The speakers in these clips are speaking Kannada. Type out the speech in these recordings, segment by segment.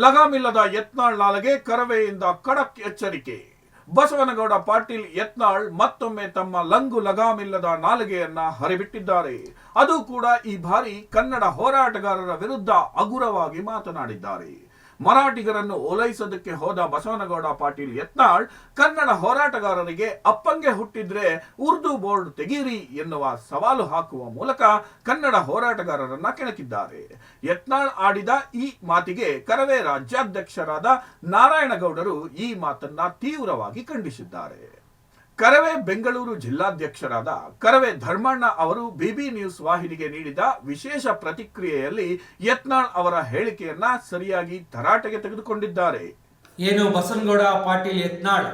ಲಗಾಮಿಲ್ಲದ ಯತ್ನಾಳ್ ನಾಲೆಗೆ ಕರವೆಯಿಂದ ಖಡಕ್ ಎಚ್ಚರಿಕೆ. ಬಸವನಗೌಡ ಪಾಟೀಲ್ ಯತ್ನಾಳ್ ಮತ್ತೊಮ್ಮೆ ತಮ್ಮ ಲಂಗು ಲಗಾಮಿಲ್ಲದ ನಾಲಿಗೆಯನ್ನ ಹರಿಬಿಟ್ಟಿದ್ದಾರೆ. ಅದು ಕೂಡ ಈ ಬಾರಿ ಕನ್ನಡ ಹೋರಾಟಗಾರರ ವಿರುದ್ಧ ಹಗುರವಾಗಿ ಮಾತನಾಡಿದ್ದಾರೆ. ಮರಾಠಿಗರನ್ನು ಓಲೈಸೋದಕ್ಕೆ ಹೋದ ಬಸವನಗೌಡ ಪಾಟೀಲ್ ಯತ್ನಾಳ್ ಕನ್ನಡ ಹೋರಾಟಗಾರರಿಗೆ ಅಪ್ಪಂಗೆ ಹುಟ್ಟಿದ್ರೆ ಉರ್ದು ಬೋರ್ಡ್ ತೆಗೀರಿ ಎನ್ನುವ ಸವಾಲು ಹಾಕುವ ಮೂಲಕ ಕನ್ನಡ ಹೋರಾಟಗಾರರನ್ನ ಕೆಣಕಿದ್ದಾರೆ. ಯತ್ನಾಳ್ ಆಡಿದ ಈ ಮಾತಿಗೆ ಕರವೇ ರಾಜ್ಯಾಧ್ಯಕ್ಷರಾದ ನಾರಾಯಣಗೌಡರು ಈ ಮಾತನ್ನ ತೀವ್ರವಾಗಿ ಖಂಡಿಸಿದ್ದಾರೆ. ಕರವೇ ಬೆಂಗಳೂರು ಜಿಲ್ಲಾಧ್ಯಕ್ಷರಾದ ಕರವೇ ಧರ್ಮಣ್ಣ ಅವರು ಬಿಬಿ ನ್ಯೂಸ್ ವಾಹಿನಿಗೆ ನೀಡಿದ ವಿಶೇಷ ಪ್ರತಿಕ್ರಿಯೆಯಲ್ಲಿ ಯತ್ನಾಳ್ ಅವರ ಹೇಳಿಕೆಯನ್ನ ಸರಿಯಾಗಿ ತರಾಟೆಗೆ ತೆಗೆದುಕೊಂಡಿದ್ದಾರೆ. ಏನು ಬಸವನಗೌಡ ಪಾಟೀಲ್ ಯತ್ನಾಳ್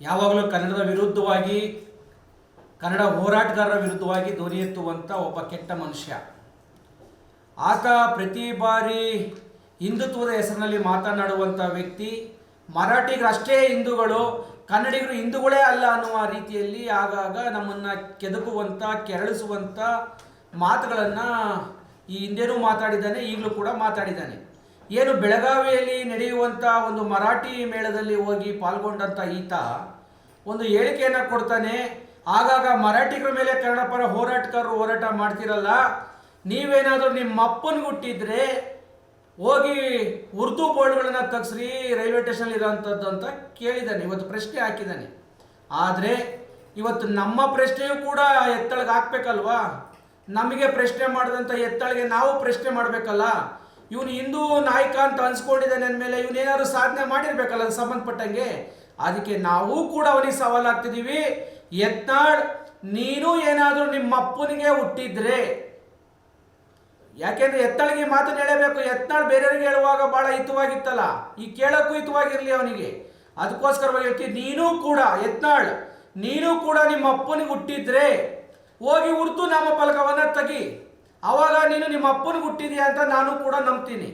ಯಾವಾಗಲೂ ಕನ್ನಡದ ವಿರುದ್ಧವಾಗಿ, ಕನ್ನಡ ಹೋರಾಟಗಾರರ ವಿರುದ್ಧವಾಗಿ ಧ್ವನಿ ಎತ್ತುವಂಥ ಒಬ್ಬ ಕೆಟ್ಟ ಮನುಷ್ಯ. ಆತ ಪ್ರತಿ ಬಾರಿ ಹಿಂದುತ್ವದ ಹೆಸರಿನಲ್ಲಿ ಮಾತನಾಡುವಂಥ ವ್ಯಕ್ತಿ. ಮರಾಠಿಗರಷ್ಟೇ ಹಿಂದೂಗಳು, ಕನ್ನಡಿಗರು ಹಿಂದೂಗಳೇ ಅಲ್ಲ ಅನ್ನುವ ರೀತಿಯಲ್ಲಿ ಆಗಾಗ ನಮ್ಮನ್ನು ಕೆದಕುವಂಥ, ಕೆರಳಿಸುವಂಥ ಮಾತುಗಳನ್ನು ಈ ಹಿಂದೆನೂ ಮಾತಾಡಿದ್ದಾನೆ, ಈಗಲೂ ಕೂಡ ಮಾತಾಡಿದ್ದಾನೆ. ಏನು ಬೆಳಗಾವಿಯಲ್ಲಿ ನಡೆಯುವಂಥ ಒಂದು ಮರಾಠಿ ಮೇಳದಲ್ಲಿ ಹೋಗಿ ಪಾಲ್ಗೊಂಡಂಥ ಈತ ಒಂದು ಹೇಳಿಕೆಯನ್ನು ಕೊಡ್ತಾನೆ. ಆಗಾಗ ಮರಾಠಿಗರ ಮೇಲೆ ಕನ್ನಡ ಪರ ಹೋರಾಟಗಾರರು ಹೋರಾಟ ಮಾಡ್ತಿರಲ್ಲ, ನೀವೇನಾದರೂ ನಿಮ್ಮ ಅಪ್ಪನಿಗೆ ಹುಟ್ಟಿದ್ರೆ ಹೋಗಿ ಉರ್ದು ಬೋರ್ಡ್ಗಳನ್ನು ತೆಗೆಸ್ರಿ ರೈಲ್ವೆ ಸ್ಟೇಷನ್ ಇರೋವಂಥದ್ದು ಅಂತ ಕೇಳಿದ್ದಾನೆ. ಇವತ್ತು ಪ್ರಶ್ನೆ ಹಾಕಿದ್ದಾನೆ. ಆದರೆ ಇವತ್ತು ನಮ್ಮ ಪ್ರಶ್ನೆಯೂ ಕೂಡ ಎತ್ತಳಿಗೆ ಹಾಕ್ಬೇಕಲ್ವಾ? ನಮಗೆ ಪ್ರಶ್ನೆ ಮಾಡಿದಂಥ ಎತ್ತಳಿಗೆ ನಾವು ಪ್ರಶ್ನೆ ಮಾಡಬೇಕಲ್ಲ. ಇವನು ಹಿಂದೂ ನಾಯಕ ಅಂತ ಅನ್ಸ್ಕೊಂಡಿದ್ದಾನೆ ಅಂದಮೇಲೆ ಇವನೇನಾದ್ರು ಸಾಧನೆ ಮಾಡಿರ್ಬೇಕಲ್ಲ ಅದಕ್ಕೆ ಸಂಬಂಧಪಟ್ಟಂಗೆ. ಅದಕ್ಕೆ ನಾವು ಕೂಡ ಅವನಿಗೆ ಸವಾಲು ಹಾಕ್ತಿದ್ದೀವಿ. ಯತ್ನಾಳ್, ನೀನು ಏನಾದರೂ ನಿಮ್ಮ ಅಪ್ಪನಿಗೆ ಹುಟ್ಟಿದ್ರೆ, ಯಾಕೆಂದ್ರೆ ಎತ್ತಳಿಗೆ ಮಾತನ್ನು ಹೇಳಬೇಕು. ಯತ್ನಾಳ್ ಬೇರೆಯವರಿಗೆ ಹೇಳುವಾಗ ಬಹಳ ಹಿತವಾಗಿತ್ತಲ್ಲ, ಈ ಕೇಳಕ್ಕೂ ಹಿತವಾಗಿರಲಿ ಅವನಿಗೆ. ಅದಕ್ಕೋಸ್ಕರವಾಗಿ ಹೇಳ್ತೀವಿ, ನೀನು ಕೂಡ ಯತ್ನಾಳ್, ನೀನು ಕೂಡ ನಿಮ್ಮ ಅಪ್ಪನಿಗೆ ಹುಟ್ಟಿದ್ರೆ ಹೋಗಿ ಉರ್ದು ನಾಮಫಲಕವನ್ನು ತೆಗಿ. ಆವಾಗ ನೀನು ನಿಮ್ಮ ಅಪ್ಪನಿಗೆ ಹುಟ್ಟಿದೆಯಾ ಅಂತ ನಾನು ಕೂಡ ನಂಬ್ತೀನಿ.